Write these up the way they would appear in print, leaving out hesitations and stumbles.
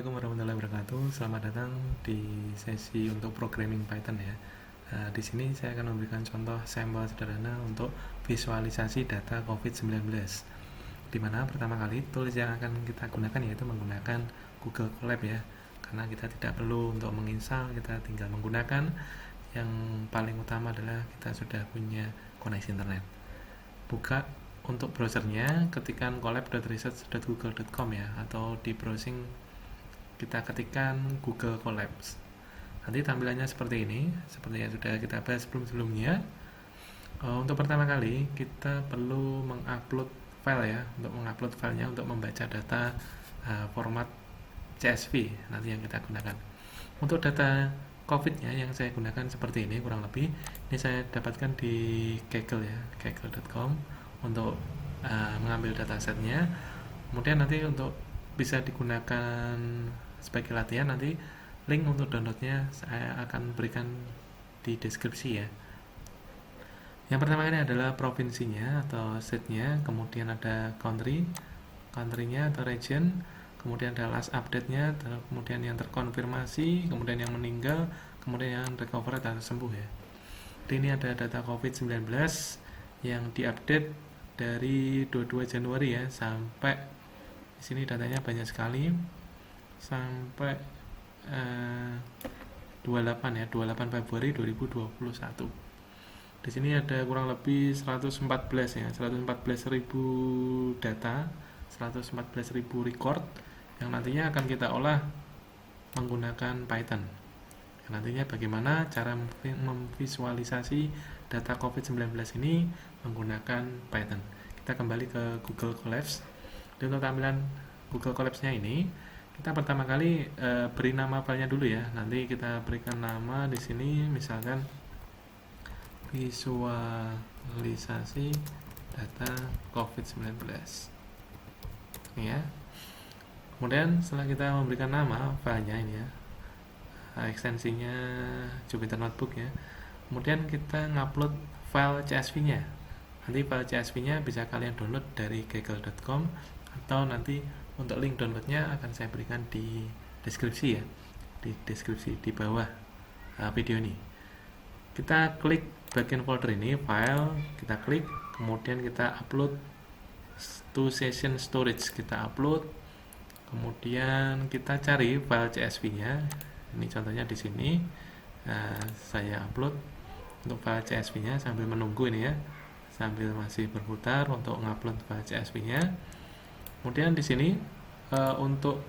Assalamualaikum warahmatullahi wabarakatuh. Selamat datang di sesi untuk programming Python ya. Di sini saya akan memberikan contoh sampel sederhana untuk visualisasi data COVID-19. Di mana pertama kali tools yang akan kita gunakan yaitu menggunakan Google Colab ya. Karena kita tidak perlu untuk menginstal, kita tinggal menggunakan. Yang paling utama adalah kita sudah punya koneksi internet. Buka untuk browsernya, ketikkan colab.research.google.com ya, atau di browsing kita ketikkan Google Colabs. Nanti tampilannya seperti ini, seperti yang sudah kita bahas sebelumnya. Untuk pertama kali kita perlu mengupload file ya, untuk mengupload filenya untuk membaca data format CSV nanti yang kita gunakan. Untuk data COVID-nya yang saya gunakan seperti ini kurang lebih. Ini saya dapatkan di Kaggle ya, kaggle.com untuk mengambil datasetnya. Kemudian nanti untuk bisa digunakan sebagai latihan, nanti link untuk downloadnya saya akan berikan di deskripsi ya. Yang pertama ini adalah provinsinya atau state-nya, kemudian ada country-nya atau region, kemudian ada last update-nya, kemudian yang terkonfirmasi, kemudian yang meninggal, kemudian yang recovered atau sembuh ya. Jadi ini ada data COVID-19 yang diupdate dari 22 Januari ya sampai di sini datanya banyak sekali sampai 28 ya, 28 Februari 2021. Di sini ada kurang lebih 114 ya, 114.000 data, 114.000 record yang nantinya akan kita olah menggunakan Python. Nantinya bagaimana cara memvisualisasi data COVID-19 ini menggunakan Python. Kita kembali ke Google Colabs. Dan untuk tampilan Google Colabs-nya ini, kita pertama kali beri nama filenya dulu ya. Nanti kita berikan nama di sini misalkan visualisasi data COVID-19. Ini ya. Kemudian setelah kita memberikan nama filenya ini ya, ekstensinya Jupyter Notebook ya. Kemudian kita ngupload file CSV-nya. Nanti file CSV-nya bisa kalian download dari kaggle.com atau nanti untuk link downloadnya akan saya berikan di deskripsi ya, di deskripsi di bawah video ini. Kita klik bagian folder ini, file, kita klik, kemudian kita upload to session storage, kita upload, kemudian kita cari file CSV-nya. Ini contohnya di sini. Saya upload untuk file CSV-nya sambil menunggu ini ya, sambil masih berputar untuk ngupload file CSV-nya. Kemudian di sini untuk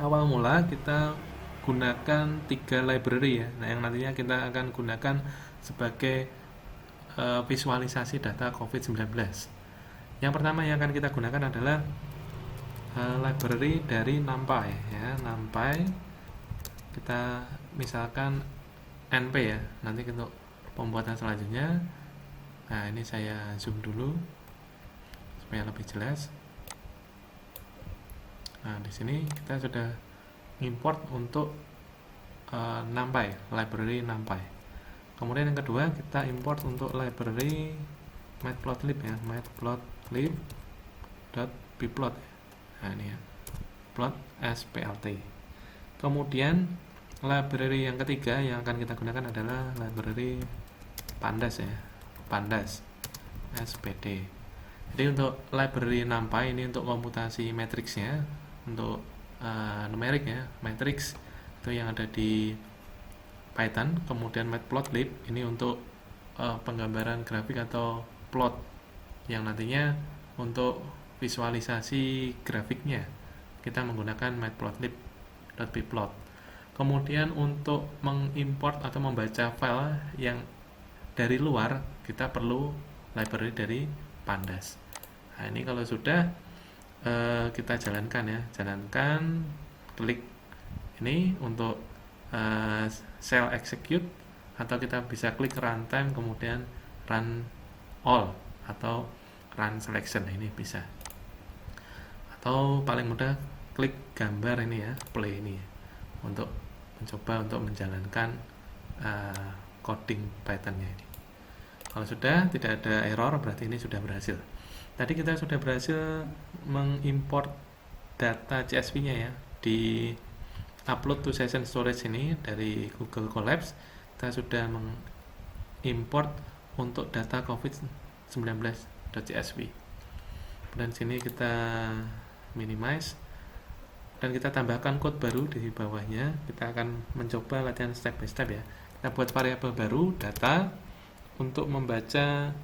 awal mula kita gunakan 3 library ya. Nah, yang nantinya kita akan gunakan sebagai visualisasi data COVID-19. Yang pertama yang akan kita gunakan adalah library dari NumPy ya, NumPy. Kita misalkan NP ya, nanti untuk pembuatan selanjutnya. Nah, ini saya zoom dulu supaya lebih jelas. Nah, di sini kita sudah import untuk NumPy, library NumPy. Kemudian yang kedua kita import untuk library matplotlib ya, matplotlib.pplot. Nah, ini ya, plot splt. Kemudian library yang ketiga yang akan kita gunakan adalah library pandas ya, pandas spd. Jadi untuk library NumPy ini untuk komputasi matriksnya, untuk numerik ya, matrix itu yang ada di Python. Kemudian matplotlib ini untuk penggambaran grafik atau plot yang nantinya untuk visualisasi grafiknya kita menggunakan matplotlib.pplot. Kemudian untuk mengimport atau membaca file yang dari luar kita perlu library dari pandas. Nah, ini kalau sudah kita jalankan ya, klik ini untuk shell execute, atau kita bisa klik runtime kemudian run all atau run selection, ini bisa. Atau paling mudah klik gambar ini ya, play ini ya, untuk mencoba untuk menjalankan coding Python-nya ini. Kalau sudah tidak ada error berarti ini sudah berhasil. Tadi kita sudah berhasil mengimport data CSV-nya ya di upload to session storage ini dari Google Colabs, kita sudah mengimport untuk data covid-19.csv. Dan sini kita minimize dan kita tambahkan code baru di bawahnya. Kita akan mencoba latihan step by step ya. Kita buat variabel baru data untuk membaca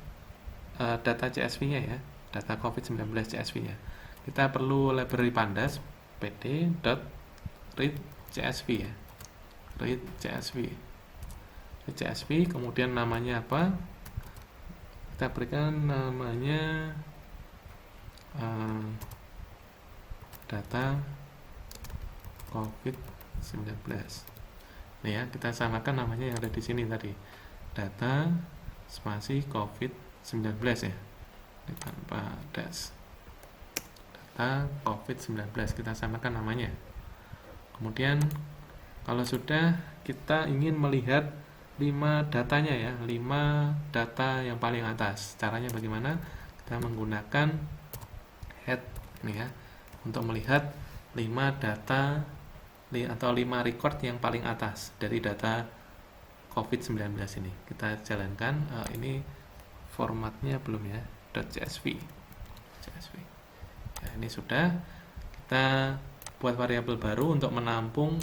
data CSV-nya ya, data covid-19 CSV-nya. Kita perlu library pandas pd.read CSV ya, read CSV, kemudian namanya apa, kita berikan namanya data covid-19. Nih ya, kita samakan namanya yang ada di sini tadi, data spasi covid-19 ya, tanpa dash, data covid-19, kita samakan namanya. Kemudian kalau sudah, kita ingin melihat 5 datanya ya, 5 data yang paling atas. Caranya bagaimana? Kita menggunakan head nih ya, untuk melihat 5 data atau 5 record yang paling atas dari data COVID-19 ini. Kita jalankan, ini formatnya belum ya, .csv. Nah, ini sudah. Kita buat variabel baru untuk menampung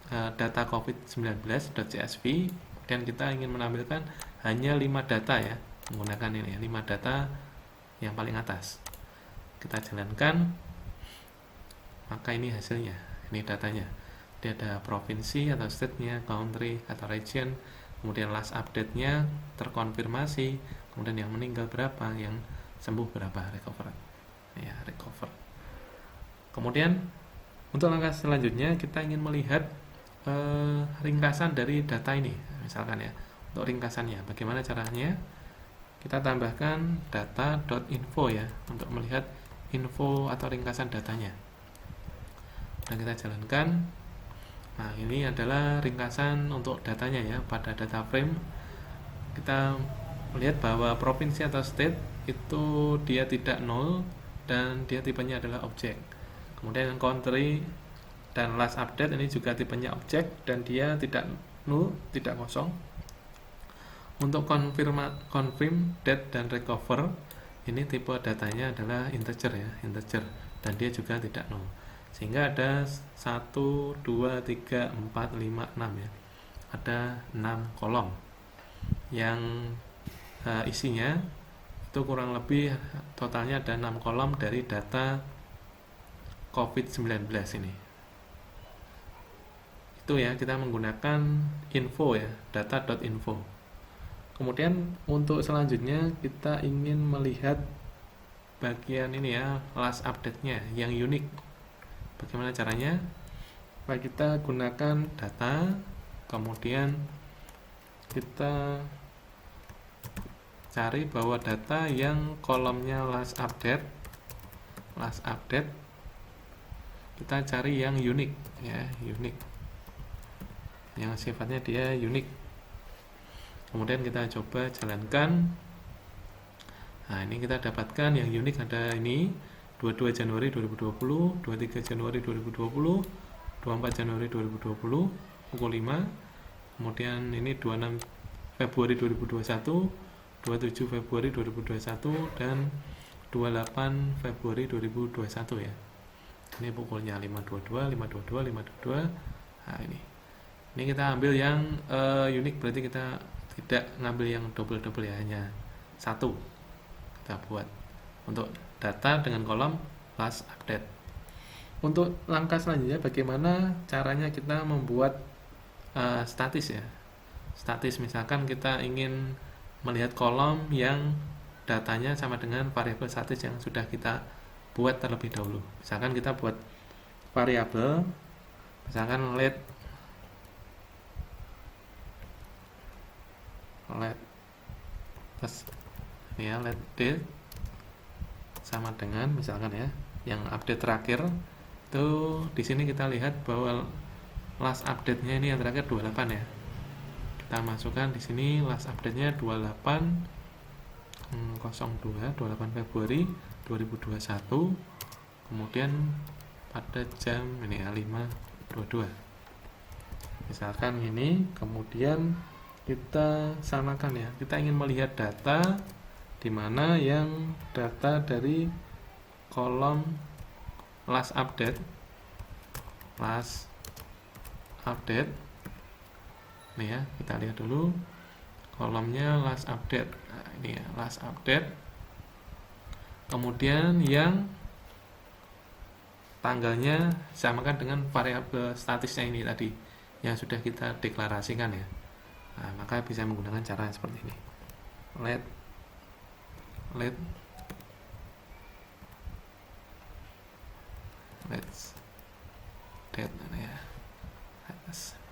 data covid-19.csv, dan kita ingin menampilkan hanya 5 data ya, menggunakan ini ya, 5 data yang paling atas. Kita jalankan, maka ini hasilnya, ini datanya. Dia ada provinsi atau state-nya, country atau region, kemudian last update-nya terkonfirmasi, kemudian yang meninggal berapa, yang sembuh berapa, recover ya, recover. Kemudian untuk langkah selanjutnya, kita ingin melihat ringkasan dari data ini, misalkan ya. Untuk ringkasannya, bagaimana caranya? Kita tambahkan data.info ya, untuk melihat info atau ringkasan datanya. Dan kita jalankan. Nah, ini adalah ringkasan untuk datanya ya. Pada data frame, kita melihat bahwa provinsi atau state itu dia tidak null dan dia tipenya adalah objek. Kemudian country dan last update ini juga tipenya objek dan dia tidak null, tidak kosong. Untuk confirm date dan recover, ini tipe datanya adalah integer ya, integer, dan dia juga tidak null. Sehingga ada 1, 2, 3, 4, 5, 6 ya. Ada 6 kolom yang isinya itu kurang lebih totalnya ada 6 kolom dari data COVID-19 ini. Itu ya, kita menggunakan info ya, data.info. Kemudian untuk selanjutnya kita ingin melihat bagian ini ya, last update-nya yang unik. Bagaimana caranya? Baik, kita gunakan data, kemudian kita cari bahwa data yang kolomnya last update, kita cari yang unik ya, unik, yang sifatnya dia unik. Kemudian kita coba jalankan. Nah, ini kita dapatkan yang unik ada ini 22 Januari 2020, 23 Januari 2020, 24 Januari 2020 pukul 5. Kemudian ini 26 Februari 2021, 27 Februari 2021 dan 28 Februari 2021 ya. Ini pukulnya 5.22, 5.22, 5.22. Nah, ini kita ambil yang unik, berarti kita tidak ngambil yang double-double ya, hanya satu kita buat untuk data dengan kolom last update. Untuk langkah selanjutnya, bagaimana caranya kita membuat statis ya. Statis, misalkan kita ingin melihat kolom yang datanya sama dengan variabel statis yang sudah kita buat terlebih dahulu. Misalkan kita buat variabel, misalkan let plus ini ya, let date sama dengan misalkan ya, yang update terakhir itu di sini kita lihat bahwa last update-nya ini yang terakhir 28 ya. Kita masukkan di sini last update-nya 28 Februari 2021. Kemudian pada jam ini ya 5.22 misalkan ini. Kemudian kita samakan ya, kita ingin melihat data di mana yang data dari kolom last update nih ya, kita lihat dulu kolomnya last update. Nah, ini ya last update. Kemudian yang tanggalnya samakan dengan variabel statisnya ini tadi yang sudah kita deklarasikan ya. Nah, maka bisa menggunakan cara seperti ini. Let date ya.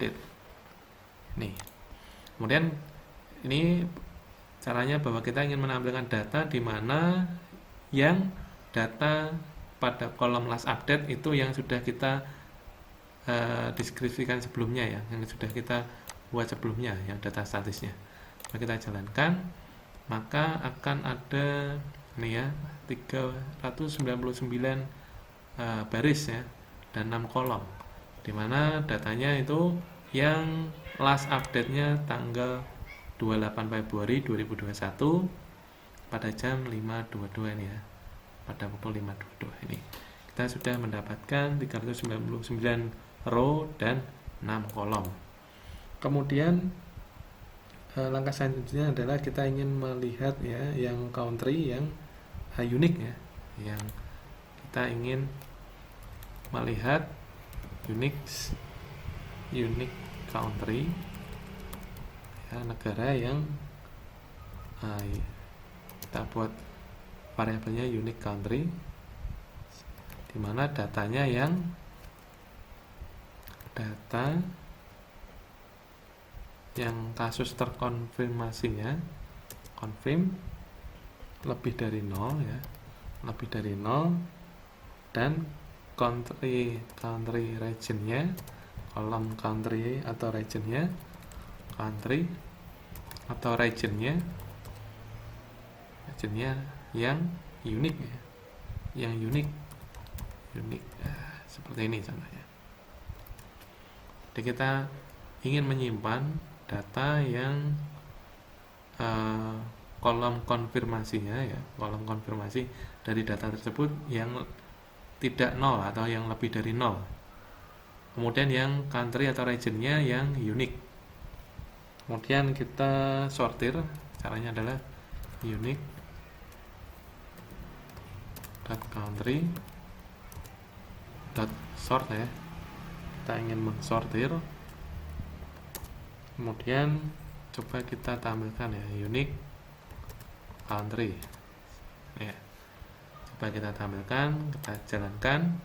Date. Nih. Kemudian ini caranya bahwa kita ingin menampilkan data di mana yang data pada kolom last update itu yang sudah kita deskripsikan sebelumnya ya, yang sudah kita buat sebelumnya yang data statisnya. Kalau kita jalankan, maka akan ada ini ya 399 baris ya dan 6 kolom, dimana datanya itu yang last update-nya tanggal 28 Februari 2021 pada jam 5.22 ini ya, pada pukul 5.22 ini kita sudah mendapatkan 399 row dan 6 kolom. Kemudian langkah selanjutnya adalah kita ingin melihat ya yang country yang unique ya, yang kita ingin melihat unique country ya, negara yang kita buat variabelnya unique country, dimana datanya yang data yang kasus terkonfirmasinya confirm lebih dari 0 ya, lebih dari 0, dan country regionnya, kolom country atau regionnya, country atau regionnya yang unik ya, yang unik seperti ini contohnya. Jadi kita ingin menyimpan data yang kolom konfirmasinya ya, kolom konfirmasi dari data tersebut yang tidak 0 atau yang lebih dari 0. Kemudian yang country atau regionnya yang unik. Kemudian kita sortir, caranya adalah unique country sort ya, kita ingin mensortir. Kemudian coba kita tampilkan ya unique country ya, coba kita tampilkan, kita jalankan.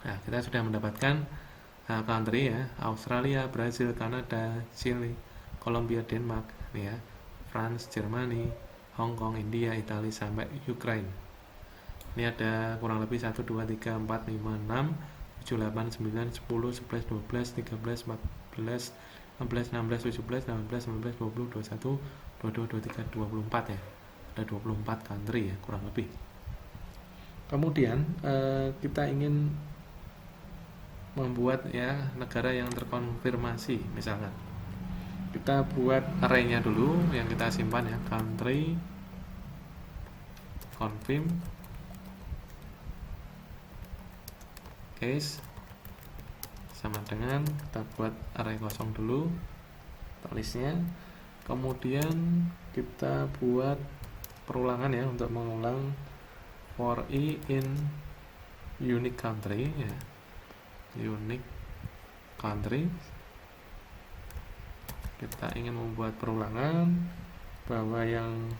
Nah, kita sudah mendapatkan country ya, Australia, Brazil, Kanada, Chile, Kolombia, Denmark nih ya, France, Jermani, Hong Kong, India, Italia sampai Ukraina. Ini ada kurang lebih 1, 2, 3, 4, 5, 6, 7, 8, 9, 10, 11, 12, 13, 14, 15, 16, 17, 18, 19, 20, 21, 22, 23, 24 ya. Ada 24 country ya kurang lebih. Kemudian kita ingin membuat ya negara yang terkonfirmasi, misalkan kita buat array-nya dulu yang kita simpan ya, country confirm case sama dengan kita buat array kosong dulu tulisnya. Kemudian kita buat perulangan ya untuk mengulang for i in unique country ya, unique country. Kita ingin membuat perulangan bahwa yang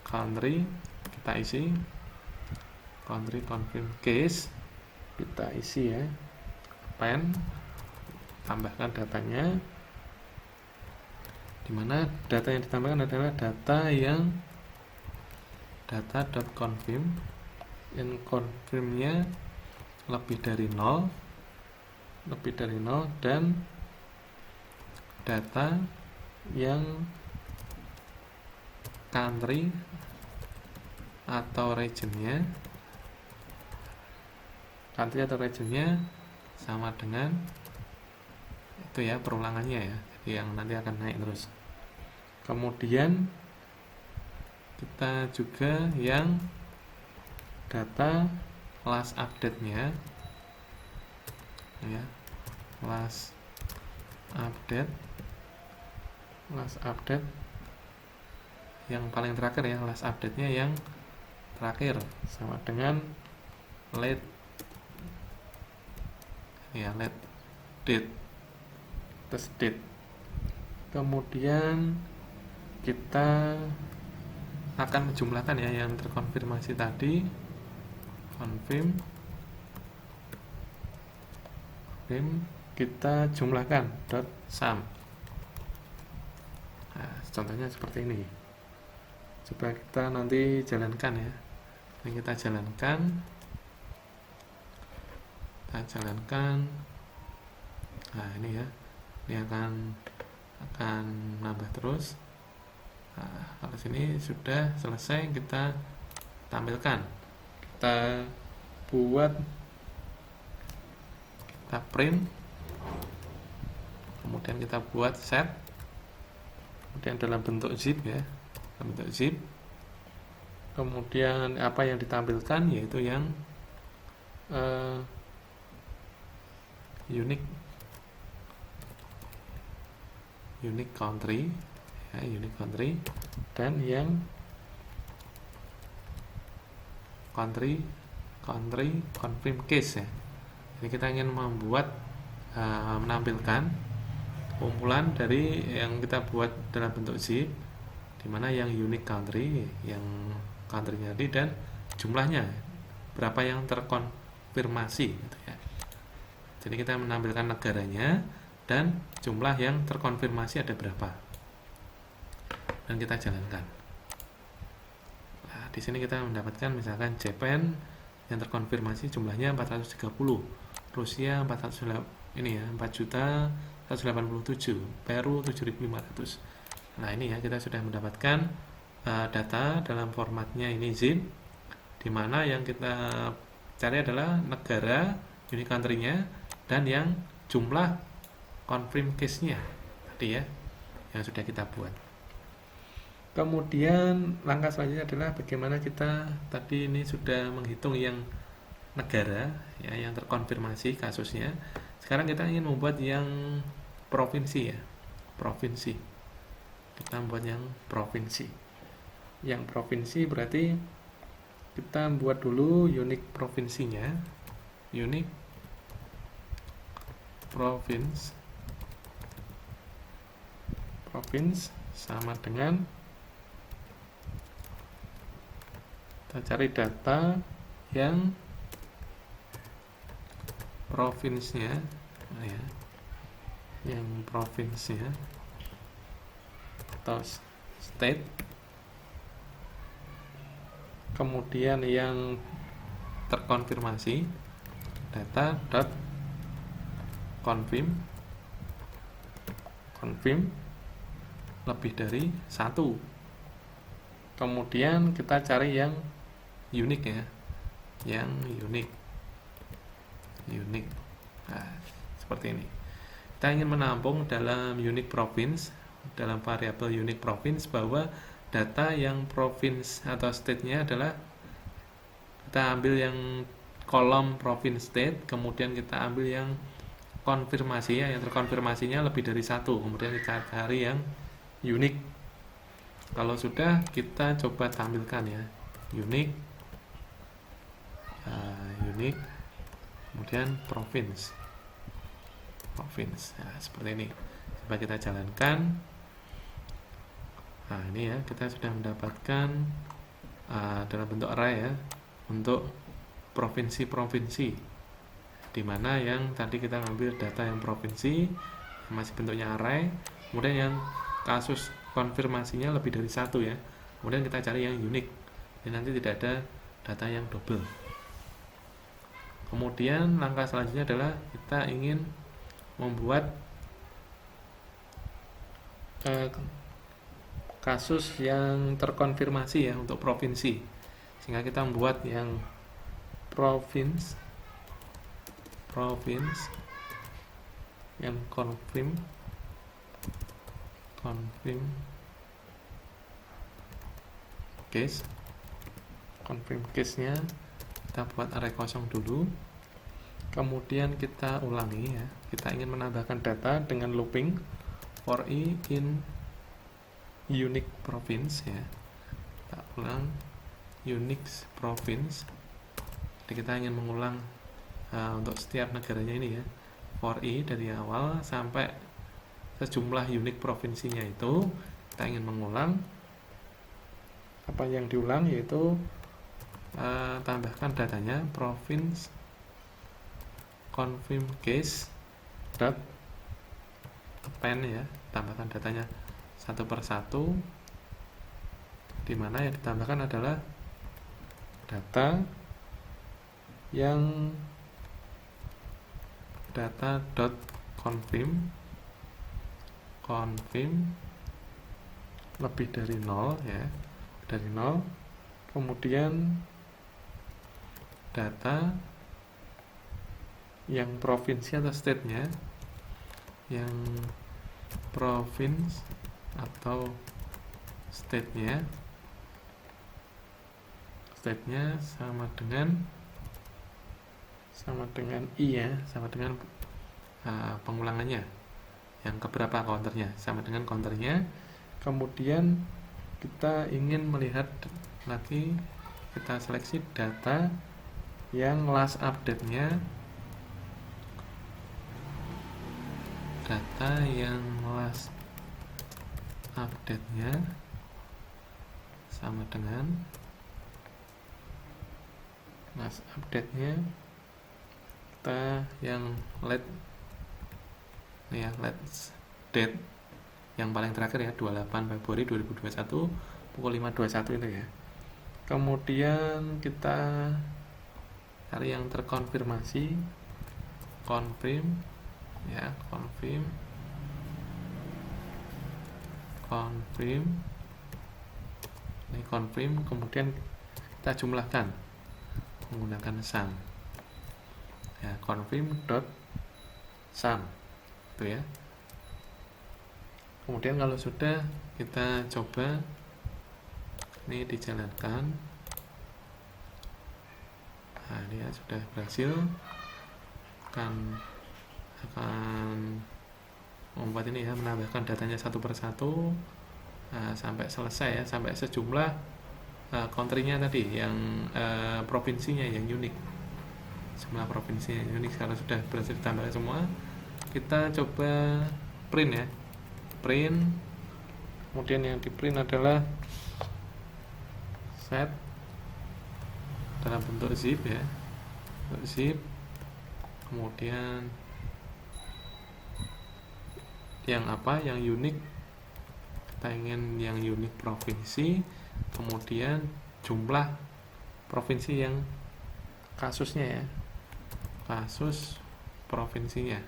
country kita isi country confirm case, kita isi ya pen, tambahkan datanya, dimana data yang ditambahkan adalah data yang data.confirm, yang confirmnya lebih dari 0 dan data yang country atau regionnya country atau regionnya sama dengan itu ya, perulangannya ya, jadi yang nanti akan naik terus. Kemudian kita juga yang data last update-nya ya, last update yang paling terakhir ya, last update-nya yang terakhir sama dengan late date, test date. Kemudian kita akan menjumlahkan ya yang terkonfirmasi tadi, confirm, kita jumlahkan dot sum. Nah, contohnya seperti ini. Coba kita nanti jalankan ya. Ini kita jalankan. Nah, ini ya. Ini akan nambah terus. Nah, kalau sini sudah selesai, kita tampilkan. Kita print, kemudian kita buat set, kemudian dalam bentuk zip ya, kemudian apa yang ditampilkan yaitu yang unique country ya, unique country, dan yang country confirm case ya. Jadi kita ingin menampilkan kumpulan dari yang kita buat dalam bentuk zip, dimana yang unique country, yang country-nya tadi, dan jumlahnya berapa yang terkonfirmasi gitu ya. Jadi kita menampilkan negaranya dan jumlah yang terkonfirmasi ada berapa, dan kita jalankan. Nah, di sini kita mendapatkan misalkan Japan yang terkonfirmasi jumlahnya 430, Rusia 4.187, Peru 7.500. Nah, ini ya, kita sudah mendapatkan data dalam formatnya ini zip, dimana yang kita cari adalah negara, unique country-nya, dan yang jumlah confirm case-nya tadi ya, yang sudah kita buat. Kemudian langkah selanjutnya adalah bagaimana kita tadi ini sudah menghitung yang negara ya, yang terkonfirmasi kasusnya. Sekarang kita ingin membuat yang provinsi ya, kita membuat yang provinsi. Yang provinsi berarti kita buat dulu unique provinsinya, unique province sama dengan, kita cari data yang provinsinya ya, yang provinsinya atau state, kemudian yang terkonfirmasi data dot confirm lebih dari 1. Kemudian kita cari yang unique ya, yang unique. Nah, seperti ini. Kita ingin menampung dalam unique province, dalam variabel unique province, bahwa data yang province atau state-nya adalah, kita ambil yang kolom province state, kemudian kita ambil yang konfirmasi ya, yang terkonfirmasinya lebih dari 1, kemudian kita cari yang unique. Kalau sudah, kita coba tampilkan ya, unique, kemudian province. Nah, seperti ini. Coba kita jalankan. Nah, ini ya, kita sudah mendapatkan dalam bentuk array ya, untuk provinsi-provinsi, dimana yang tadi kita ngambil data yang provinsi masih bentuknya array, kemudian yang kasus konfirmasinya lebih dari 1 ya, kemudian kita cari yang unique, dan nanti tidak ada data yang double. Kemudian langkah selanjutnya adalah kita ingin membuat kasus yang terkonfirmasi ya untuk provinsi, sehingga kita membuat yang province province yang confirm case. Confirm case-nya kita buat array kosong dulu, kemudian kita ulangi ya, kita ingin menambahkan data dengan looping for i in unique province ya, kita ulang unique province. Jadi kita ingin mengulang untuk setiap negaranya ini ya, for i dari awal sampai sejumlah unique provinsinya itu kita ingin mengulang. Apa yang diulang yaitu tambahkan datanya province confirm case dot append ya, tambahkan datanya satu persatu, dimana yang ditambahkan adalah data yang data dot confirm lebih dari 0 ya, dari 0, kemudian data yang provinsi atau state-nya, yang province atau state-nya sama dengan i ya, sama dengan pengulangannya, yang keberapa counternya, sama dengan counternya. Kemudian kita ingin melihat lagi, kita seleksi data yang last update-nya, sama dengan last update-nya kita yang last date yang paling terakhir ya, 28 Februari 2021 pukul 5.21 itu ya. Kemudian kita cari yang terkonfirmasi, confirm ya, confirm ini confirm, kemudian kita jumlahkan menggunakan sum ya, confirm dot sum itu ya. Kemudian kalau sudah, kita coba ini dijalankan. Nah, ini ya sudah berhasil, akan membuat ini ya, menambahkan datanya satu persatu sampai selesai ya, sampai sejumlah country-nya tadi yang provinsinya yang unik, semua provinsi yang unik. Kalau sudah berhasil ditambah semua, kita coba print ya, print. Kemudian yang di print adalah set dalam bentuk zip ya, bentuk zip. Kemudian yang yang unik, kita ingin yang unik provinsi, kemudian jumlah provinsi yang kasusnya ya, kasus provinsinya,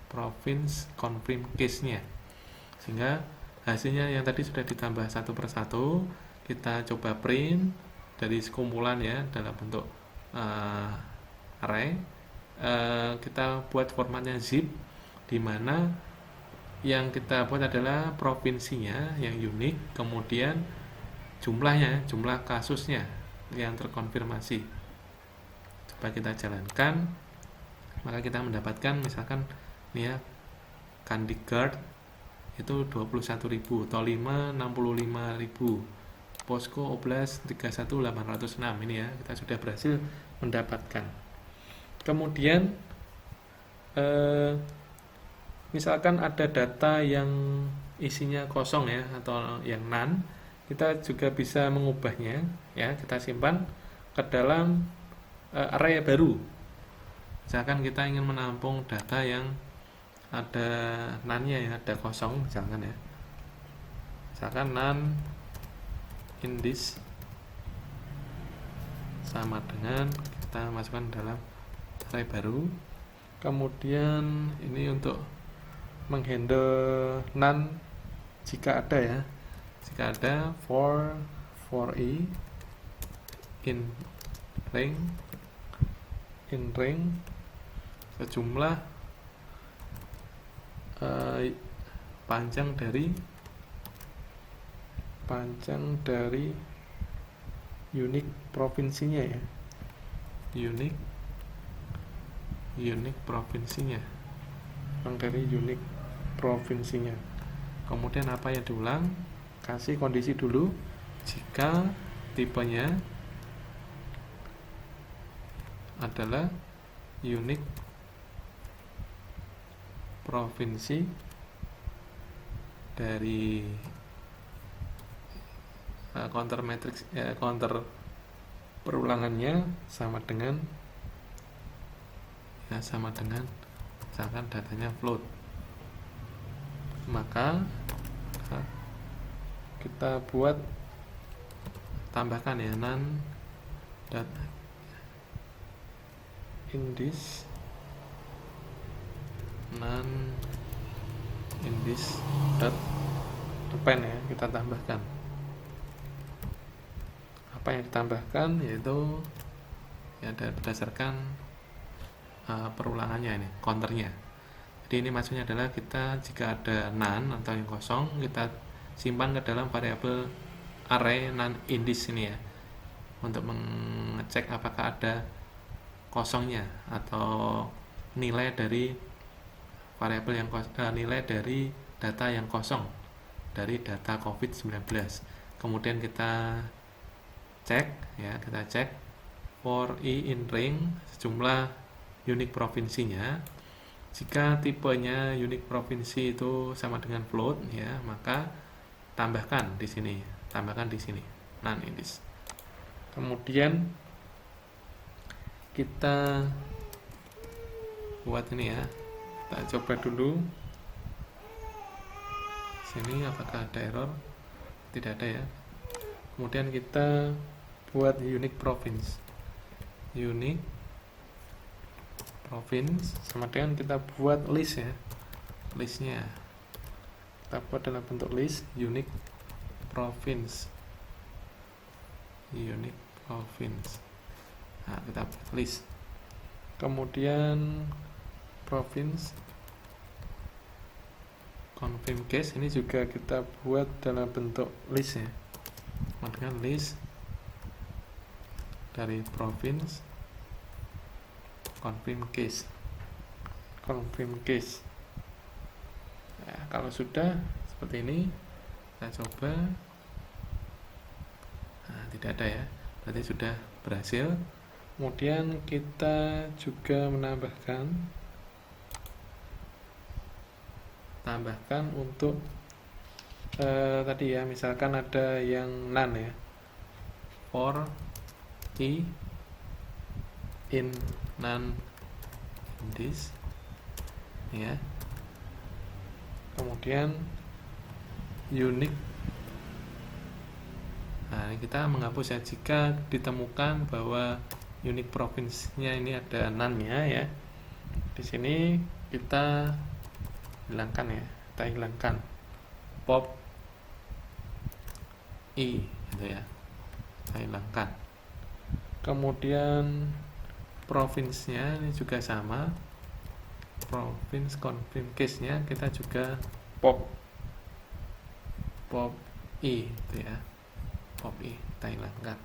province confirm case-nya, sehingga hasilnya yang tadi sudah ditambah satu persatu. Kita coba print dari sekumpulan ya, dalam bentuk array. Kita buat formatnya zip, di mana yang kita buat adalah provinsinya yang unik, kemudian jumlahnya, jumlah kasusnya yang terkonfirmasi. Coba kita jalankan, maka kita mendapatkan misalkan nih ya, Kandigard itu 21.000, Tolima 65.000, Posko Oblast 31.806. Ini ya, kita sudah berhasil mendapatkan. Kemudian misalkan ada data yang isinya kosong ya, atau yang none, kita juga bisa mengubahnya ya, kita simpan ke dalam array baru. Misalkan kita ingin menampung data yang ada none-nya ya, ada kosong misalkan ya, misalkan none in this sama dengan, kita masukkan dalam array baru. Kemudian ini untuk menghandle none jika ada ya, jika ada for i in ring in ring sejumlah panjang dari unit provinsinya ya, unit provinsinya, dari unit provinsinya. Kemudian apa yang diulang, kasih kondisi dulu jika tipenya adalah unit provinsi dari counter matrix, counter perulangannya sama dengan misalkan datanya float, maka kita tambahkan ya non data indis dot append ya, kita tambahkan. Apa yang ditambahkan yaitu ya berdasarkan perulangannya ini, counternya. Jadi ini maksudnya adalah kita jika ada none atau yang kosong, kita simpan ke dalam variabel array non indis ini ya, untuk mengecek apakah ada kosongnya atau nilai dari variabel yang nilai dari data yang kosong dari data COVID-19. Kemudian kita cek for i in ring sejumlah unit provinsinya. Jika tipenya unit provinsi itu sama dengan float ya, maka tambahkan di sini non indis. Kemudian kita buat ini ya, kita coba dulu sini apakah ada error. Tidak ada ya. Kemudian kita buat unique province sama dengan kita buat list ya, listnya kita buat dalam bentuk list unique province. Nah, kita buat list. Kemudian province confirm case ini juga kita buat dalam bentuk list ya, dengan list dari province confirm case. Nah, kalau sudah seperti ini kita coba. Nah, tidak ada ya, berarti sudah berhasil. Kemudian kita juga menambahkan untuk tadi ya, misalkan ada yang none ya, for i in non indis ya. Kemudian unique. Nah, ini kita menghapus ya jika ditemukan bahwa unit provinsinya ini ada none-nya ya. Di sini kita hilangkan ya, kita hilangkan pop i gitu ya, kita hilangkan. Kemudian provinsinya ini juga sama, province confirm case nya kita juga pop i gitu ya, pop i kita hilangkan,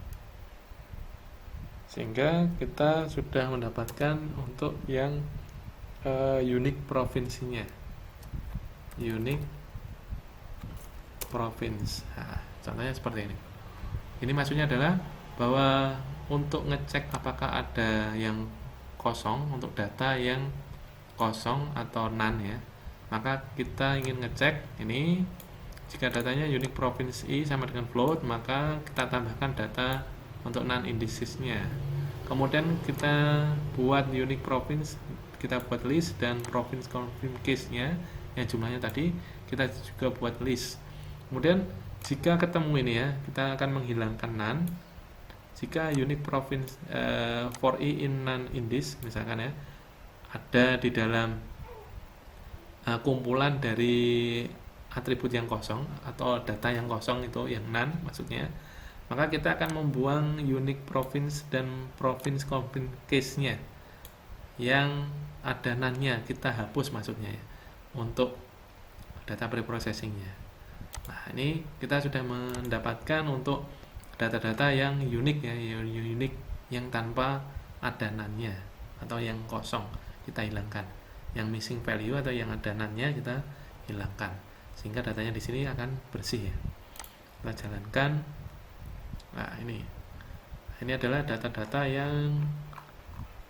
sehingga kita sudah mendapatkan untuk yang unique provinsinya, unique province. Nah, contohnya seperti ini. Ini maksudnya adalah bahwa untuk ngecek apakah ada yang kosong, untuk data yang kosong atau none ya, maka kita ingin ngecek ini jika datanya unique province i sama dengan float, maka kita tambahkan data untuk non indisesnya. Kemudian kita buat unique province, kita buat list, dan province confirm case nya yang jumlahnya tadi kita juga buat list. Kemudian jika ketemu ini ya, kita akan menghilangkan none. Jika unique province for i in non indis misalkan ya, ada di dalam kumpulan dari atribut yang kosong atau data yang kosong itu yang none maksudnya, maka kita akan membuang unique province dan province confirm case nya yang ada NaN-nya kita hapus maksudnya ya, untuk data preprocessingnya. Nah, ini kita sudah mendapatkan untuk data-data yang unik ya, yang unik yang tanpa ada NaN-nya atau yang kosong kita hilangkan. Yang missing value atau yang ada NaN-nya kita hilangkan. Sehingga datanya di sini akan bersih ya. Kita jalankan. Nah, ini adalah data-data yang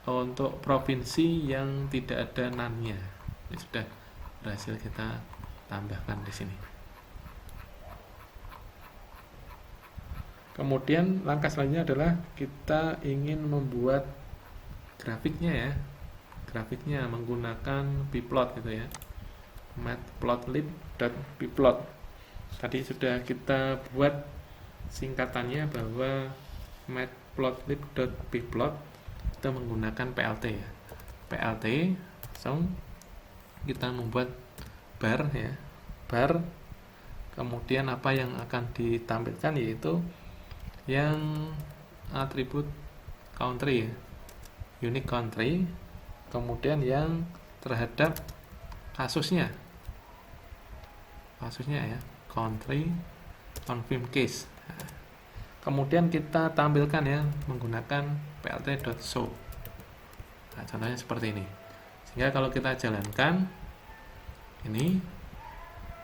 untuk provinsi yang tidak ada NaN-nya. Ini sudah berhasil kita tambahkan di sini. Kemudian langkah selanjutnya adalah kita ingin membuat grafiknya ya. Grafiknya menggunakan pplot gitu ya. matplotlib.pplot. Tadi sudah kita buat singkatannya bahwa matplotlib.pplot kita menggunakan PLT ya. PLT langsung kita membuat bar ya. Bar, kemudian apa yang akan ditampilkan yaitu yang atribut country ya, unique country, kemudian yang terhadap kasusnya ya, country confirm case. Nah, kemudian kita tampilkan ya menggunakan plt.show. Nah, contohnya seperti ini. Sehingga kalau kita jalankan ini,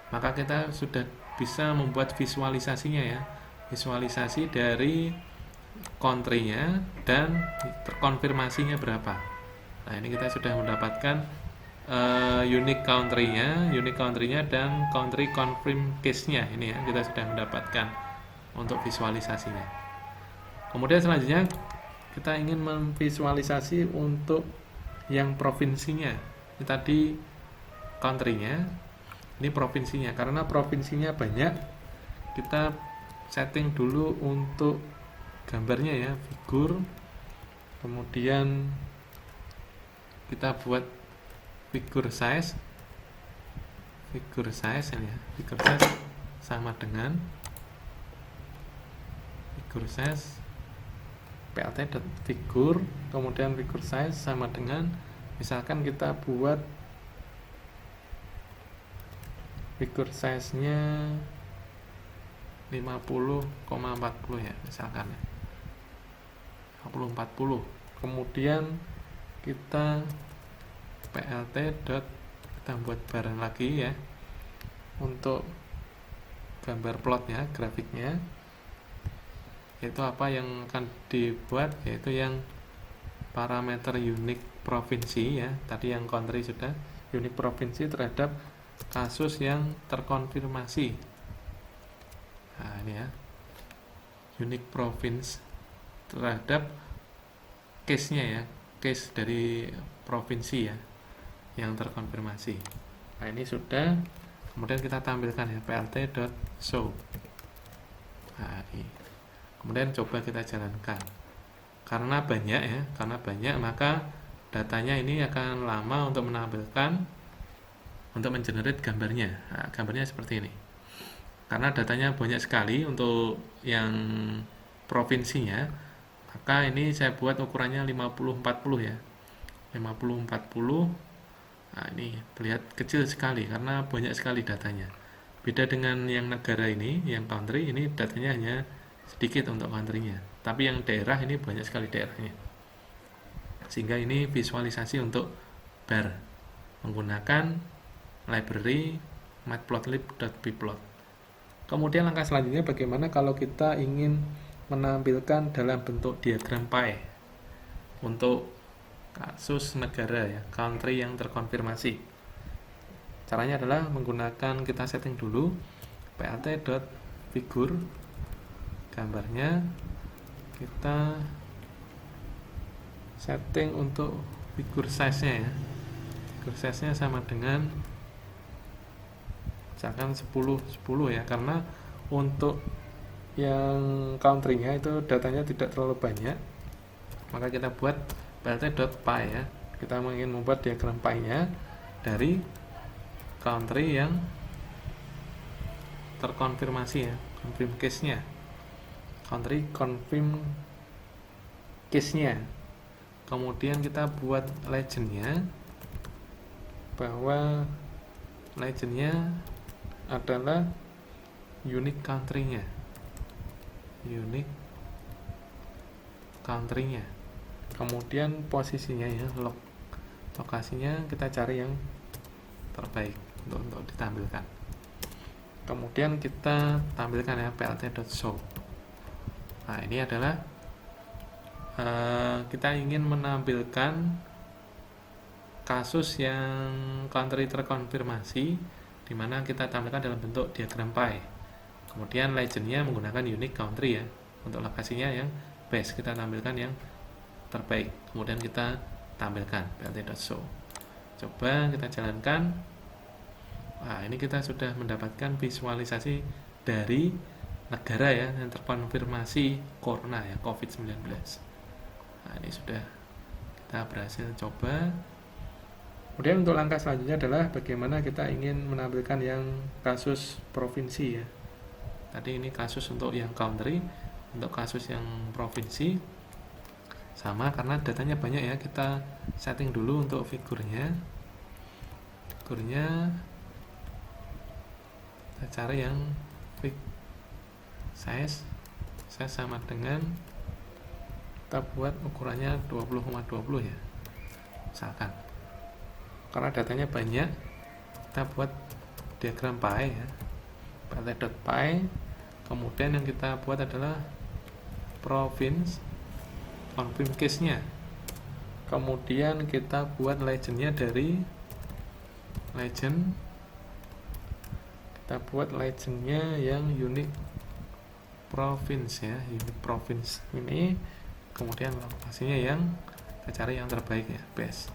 maka kita sudah bisa membuat visualisasinya ya, visualisasi dari country-nya dan terkonfirmasinya berapa. Nah, ini kita sudah mendapatkan unique country-nya dan country confirm case-nya. Ini ya, kita sudah mendapatkan untuk visualisasinya. Kemudian selanjutnya kita ingin memvisualisasi untuk yang provinsinya. Ini tadi country-nya, ini provinsinya. Karena provinsinya banyak, kita setting dulu untuk gambarnya ya, figur. Kemudian kita buat figure size ini ya. Figure size sama dengan figure size plt.figure, kemudian figure size sama dengan, misalkan kita buat figure size-nya 50,40 ya, misalkan ya. 50-40. Kemudian kita plt. Kita buat barang lagi ya untuk gambar plotnya, grafiknya, yaitu apa yang akan dibuat, yaitu yang parameter unique provinsi ya. Tadi yang country sudah, unique provinsi terhadap kasus yang terkonfirmasi. Nah, ini ya, unique province terhadap case-nya ya, case dari provinsi ya yang terkonfirmasi. Nah, ini sudah. Kemudian kita tampilkan ya plt.show. Nah, ini. Kemudian coba kita jalankan. Karena banyak maka datanya ini akan lama untuk menampilkan, untuk mengenerate gambarnya. Nah, gambarnya seperti ini. Karena datanya banyak sekali untuk yang provinsinya, maka ini saya buat ukurannya 50-40 ya. 50-40. Nah, ini terlihat kecil sekali karena banyak sekali datanya. Beda dengan yang negara ini, yang country, ini datanya hanya sedikit untuk country-nya. Tapi yang daerah ini banyak sekali daerahnya. Sehingga ini visualisasi untuk bar menggunakan library matplotlib.pplot. Kemudian langkah selanjutnya bagaimana kalau kita ingin menampilkan dalam bentuk diagram pie untuk kasus negara ya, country yang terkonfirmasi. Caranya adalah menggunakan, kita setting dulu plt.figure, gambarnya kita setting untuk figure size-nya ya. Figure size-nya sama dengan misalkan 10 ya, karena untuk yang country-nya itu datanya tidak terlalu banyak, maka kita buat plt.pie ya. Kita ingin membuat diagram pie-nya dari country yang terkonfirmasi ya, confirm case-nya, country confirm case-nya. Kemudian kita buat legendnya, bahwa legendnya adalah unique country-nya, kemudian posisinya ya, lokasinya kita cari yang terbaik untuk ditampilkan. Kemudian kita tampilkan ya plt.show. Nah, ini adalah kita ingin menampilkan kasus yang country terkonfirmasi, di mana kita tampilkan dalam bentuk diagram pie. Kemudian legendnya menggunakan unique country ya, untuk lokasinya yang best kita tampilkan yang terbaik. Kemudian kita tampilkan plt.show. Coba kita jalankan. Nah, ini kita sudah mendapatkan visualisasi dari negara ya yang terkonfirmasi corona ya, COVID-19. Nah, ini sudah kita berhasil coba. Kemudian untuk langkah selanjutnya adalah bagaimana kita ingin menampilkan yang kasus provinsi ya. Tadi ini kasus untuk yang country, untuk kasus yang provinsi sama, karena datanya banyak ya, kita setting dulu untuk figurnya kita cari yang size sama dengan, kita buat ukurannya 20,20 ya misalkan, karena datanya banyak. Kita buat diagram pie ya, plt.pie. Kemudian yang kita buat adalah province confirm case nya. Kemudian kita buat legendnya dari legend, kita buat legendnya yang unique province ya, unique province ini. Kemudian lokasinya yang kita cari yang terbaik ya, best.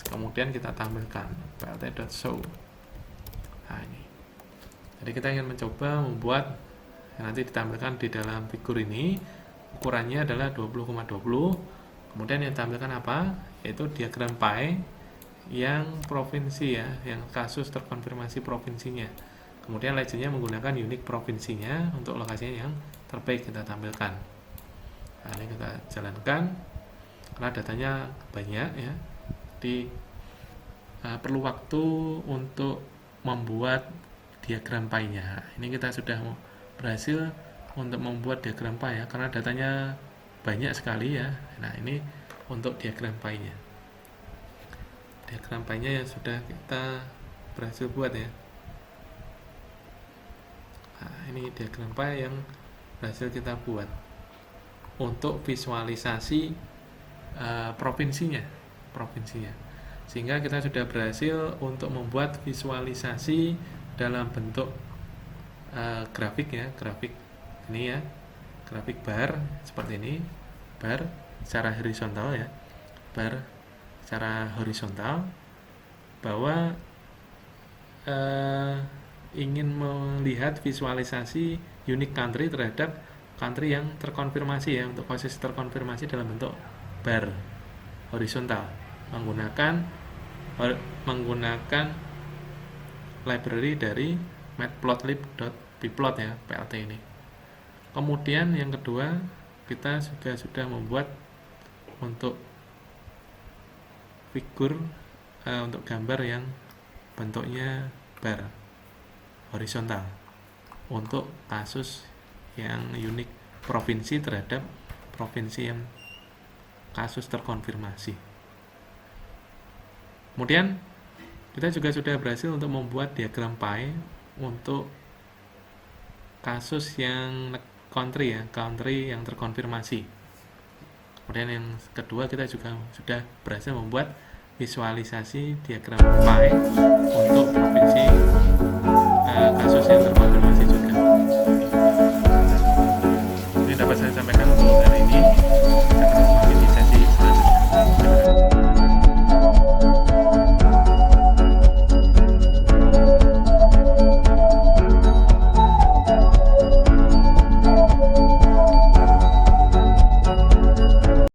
Kemudian kita tampilkan plt.show. Nah, ini jadi kita ingin mencoba membuat yang nanti ditampilkan di dalam figur ini, ukurannya adalah 20,20. Kemudian yang ditampilkan apa, yaitu diagram pie yang provinsi ya, yang kasus terkonfirmasi provinsinya. Kemudian legendnya menggunakan unique provinsinya, untuk lokasinya yang terbaik kita tampilkan. Nah, ini kita jalankan karena datanya banyak ya, jadi perlu waktu untuk membuat diagram pie-nya. Ini kita sudah berhasil untuk membuat diagram pie ya, karena datanya banyak sekali ya. Nah, ini untuk diagram pie-nya. Diagram pie-nya yang sudah kita berhasil buat ya. Nah, ini diagram pie yang berhasil kita buat untuk visualisasi provinsinya, sehingga kita sudah berhasil untuk membuat visualisasi dalam bentuk grafik ya, grafik ini ya, grafik bar seperti ini, bar secara horizontal ya, bar secara horizontal, bahwa ingin melihat visualisasi unique country terhadap country yang terkonfirmasi ya, untuk posisi terkonfirmasi dalam bentuk bar horizontal menggunakan library dari matplotlib.bplot ya, plt ini. Kemudian yang kedua, kita sudah membuat untuk figur untuk gambar yang bentuknya bar horizontal untuk kasus yang unik provinsi terhadap provinsi yang kasus terkonfirmasi. Kemudian kita juga sudah berhasil untuk membuat diagram pie untuk kasus yang country ya, country yang terkonfirmasi. Kemudian yang kedua, kita juga sudah berhasil membuat visualisasi diagram pie untuk provinsi kasus yang terkonfirmasi.